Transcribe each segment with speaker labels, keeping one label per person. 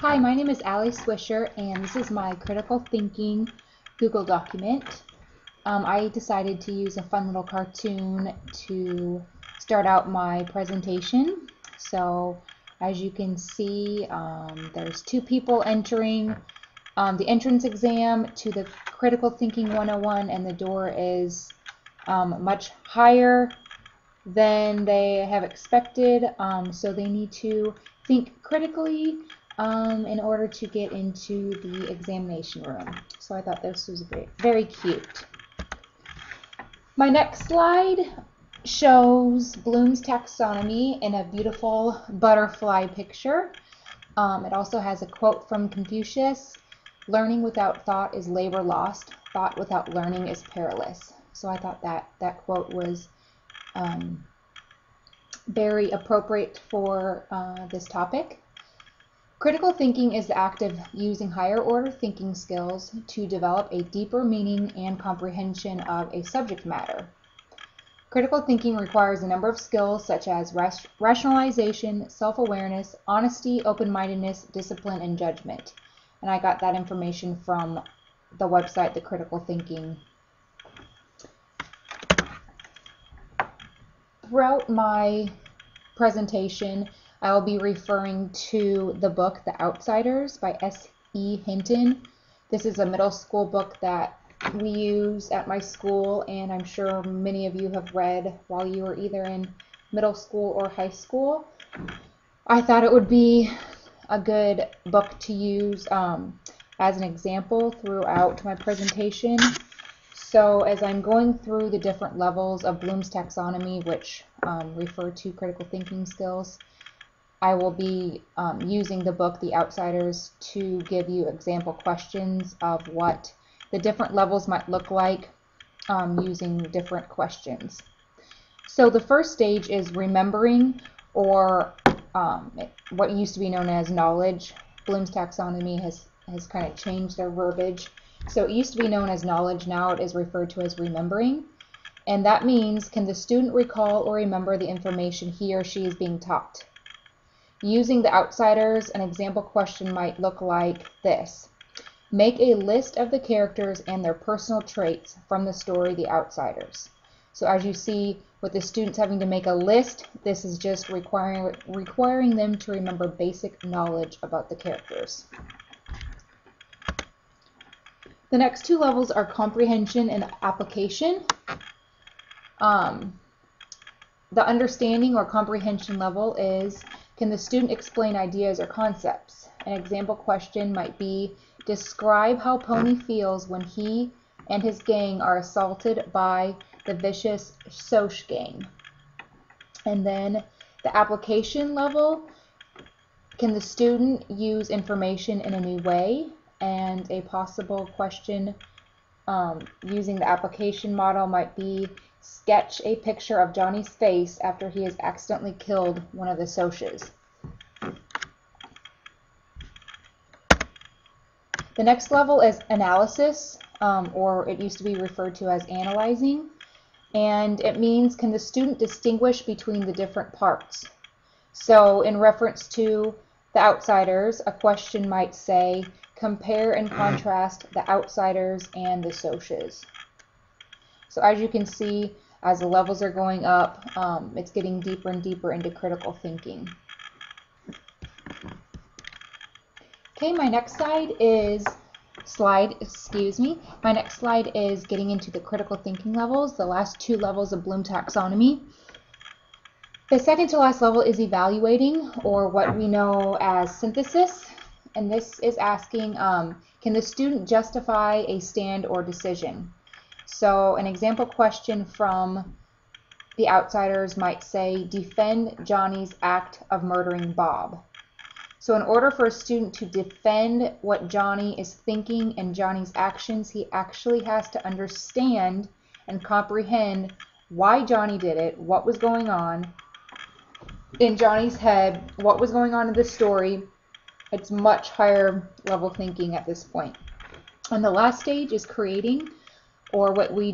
Speaker 1: Hi, my name is Swisher, and this is my critical thinking Google document. I decided to use a fun little cartoon to start out my presentation. So as you can see, there's two people entering the entrance exam to the Critical Thinking 101, and the door is much higher than they have expected, so they need to think critically in order to get into the examination room. So I thought this was very cute. My next slide shows Bloom's taxonomy in a beautiful butterfly picture. It also has a quote from Confucius: "Learning without thought is labor lost. Thought without learning is perilous." So I thought that quote was very appropriate for this topic. Critical thinking is the act of using higher order thinking skills to develop a deeper meaning and comprehension of a subject matter. Critical thinking requires a number of skills such as rationalization, self-awareness, honesty, open-mindedness, discipline, and judgment. And I got that information from the website, The Critical Thinking. Throughout my presentation, I will be referring to the book The Outsiders by S.E. Hinton. This is a middle school book that we use at my school, and I'm sure many of you have read while you were either in middle school or high school. I thought it would be a good book to use as an example throughout my presentation. So as I'm going through the different levels of Bloom's taxonomy, which refer to critical thinking skills, I will be using the book The Outsiders to give you example questions of what the different levels might look like using different questions. So the first stage is remembering, or what used to be known as knowledge. Bloom's taxonomy has kind of changed their verbiage. So it used to be known as knowledge, now it is referred to as remembering. And that means, can the student recall or remember the information he or she is being taught? Using The Outsiders, an example question might look like this: make a list of the characters and their personal traits from the story The Outsiders. So as you see, with the students having to make a list, this is just requiring them to remember basic knowledge about the characters. The next two levels are comprehension and application. The understanding or comprehension level is, can the student explain ideas or concepts? An example question might be, describe how Pony feels when he and his gang are assaulted by the vicious Soch gang. And then the application level, can the student use information in a new way? And a possible question using the application model might be, sketch a picture of Johnny's face after he has accidentally killed one of the Soches. The next level is analysis, or it used to be referred to as analyzing, and it means, can the student distinguish between the different parts? So in reference to The Outsiders, a question might say, compare and contrast the Outsiders and the Soches. So as you can see, as the levels are going up, it's getting deeper and deeper into critical thinking. Okay, my next slide is getting into the critical thinking levels, the last two levels of Bloom taxonomy. The second to last level is evaluating, or what we know as synthesis. And this is asking, can the student justify a stand or decision? So an example question from The Outsiders might say, defend Johnny's act of murdering Bob. So in order for a student to defend what Johnny is thinking and Johnny's actions, he actually has to understand and comprehend why Johnny did it, what was going on in Johnny's head, what was going on in the story. It's much higher level thinking at this point. And the last stage is creating, or what we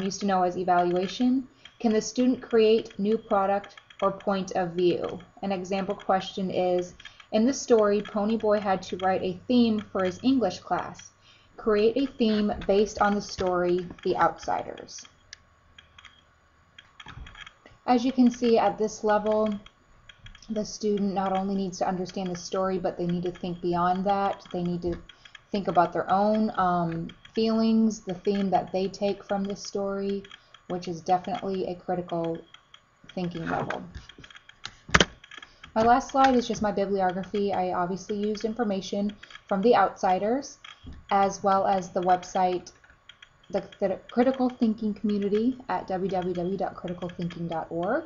Speaker 1: used to know as evaluation. Can the student create new product or point of view? An example question is, In the story, Ponyboy had to write a theme for his English class. Create a theme based on the story, The Outsiders. As you can see at this level, the student not only needs to understand the story, but they need to think beyond that. They need to think about their own feelings, the theme that they take from this story, which is definitely a critical thinking level. My last slide is just my bibliography. I obviously used information from The Outsiders, as well as the website, the Critical Thinking Community at www.criticalthinking.org.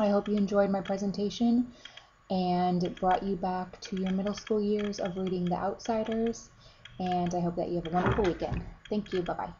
Speaker 1: I hope you enjoyed my presentation and it brought you back to your middle school years of reading The Outsiders, and I hope that you have a wonderful weekend. Thank you. Bye-bye.